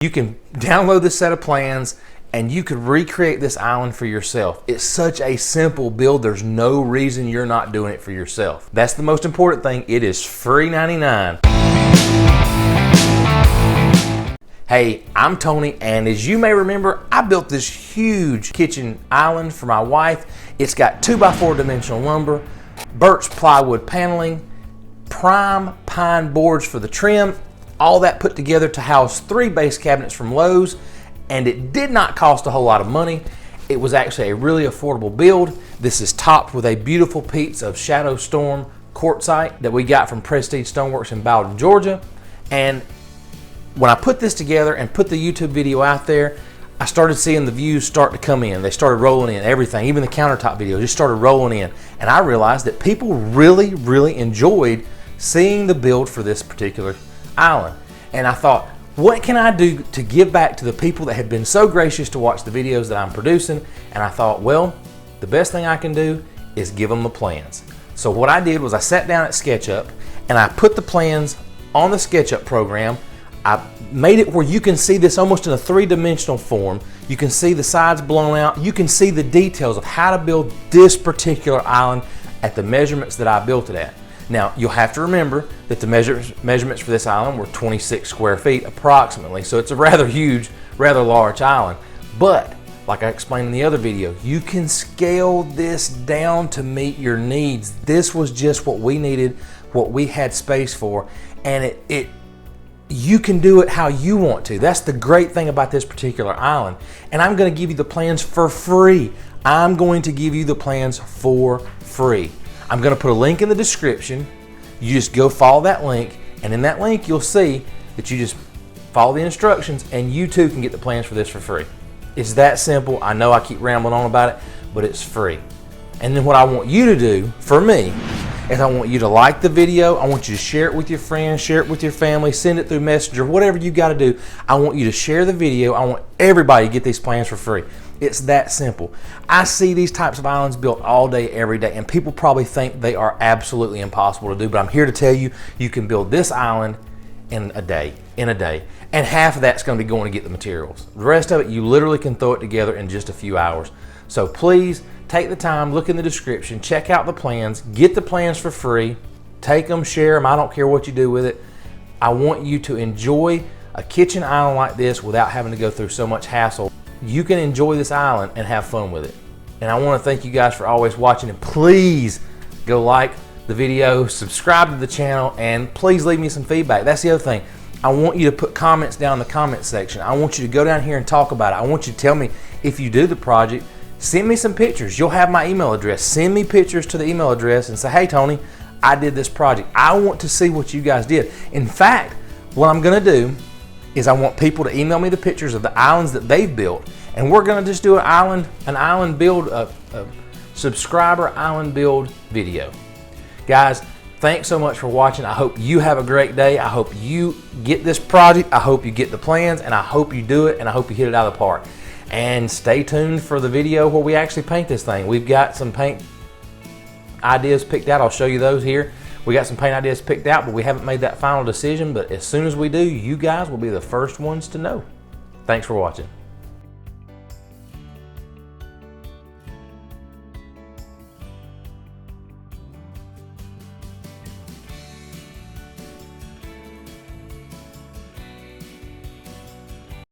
You can download this set of plans and you could recreate this island for yourself. It's such a simple build, there's no reason you're not doing it for yourself. That's the most important thing, it is free 99. Hey, I'm Tony, and as you may remember, I built this huge kitchen island for my wife. It's got 2x4 dimensional lumber, birch plywood paneling, prime pine boards for the trim, all that put together to house 3 base cabinets from Lowe's, and it did not cost a whole lot of money. It was actually a really affordable build. This is topped with a beautiful piece of Shadow Storm quartzite that we got from Prestige Stoneworks in Bowden, Georgia. And when I put this together and put the YouTube video out there, I started seeing the views start to come in. They started rolling in, everything, even the countertop videos just started rolling in. And I realized that people really, really enjoyed seeing the build for this particular island. And I thought, what can I do to give back to the people that have been so gracious to watch the videos that I'm producing? And I thought, well, the best thing I can do is give them the plans. So what I did was I sat down at SKETCHUP and I put the plans on the SKETCHUP program. I made it where you can see this almost in a 3-dimensional form. You can see the sides blown out. You can see the details of how to build this particular island at the measurements that I built it at. Now, you'll have to remember that the measurements for this island were 26 square feet approximately, so it's a rather huge, rather large island. But, like I explained in the other video, you can scale this down to meet your needs. This was just what we needed, what we had space for, and you can do it how you want to. That's the great thing about this particular island. And I'm gonna give you the plans for free. I'm going to give you the plans for free. I'm gonna put a link in the description. You just go follow that link, and in that link you'll see that you just follow the instructions and you too can get the plans for this for free. It's that simple. I know I keep rambling on about it, but it's free. And then what I want you to do for me is I want you to like the video. I want you to share it with your friends, share it with your family, send it through Messenger, whatever you gotta do. I want you to share the video. I want everybody to get these plans for free. It's that simple. I see these types of islands built all day, every day, and people probably think they are absolutely impossible to do, but I'm here to tell you, you can build this island in a day, and half of that's gonna be going to get the materials. The rest of it, you literally can throw it together in just a few hours. So please, take the time, look in the description, check out the plans, get the plans for free, take them, share them, I don't care what you do with it. I want you to enjoy a kitchen island like this without having to go through so much hassle. You can enjoy this island and have fun with it. And I want to thank you guys for always watching, and please go like the video, subscribe to the channel, and please leave me some feedback. That's the other thing. I want you to put comments down in the comment section. I want you to go down here and talk about it. I want you to tell me if you do the project. Send me some pictures. You'll have my email address. Send me pictures to the email address and say, hey Tony, I did this project. I want to see what you guys did. In fact, what I'm gonna do is I want people to email me the pictures of the islands that they've built, and we're gonna just do an island build, a subscriber island build video. Guys, thanks so much for watching. I hope you have a great day. I hope you get this project. I hope you get the plans, and I hope you do it, and I hope you hit it out of the park. And stay tuned for the video where we actually paint this thing. We've got some paint ideas picked out. I'll show you those here. We got some paint ideas picked out, but we haven't made that final decision. But as soon as we do, you guys will be the first ones to know. Thanks for watching.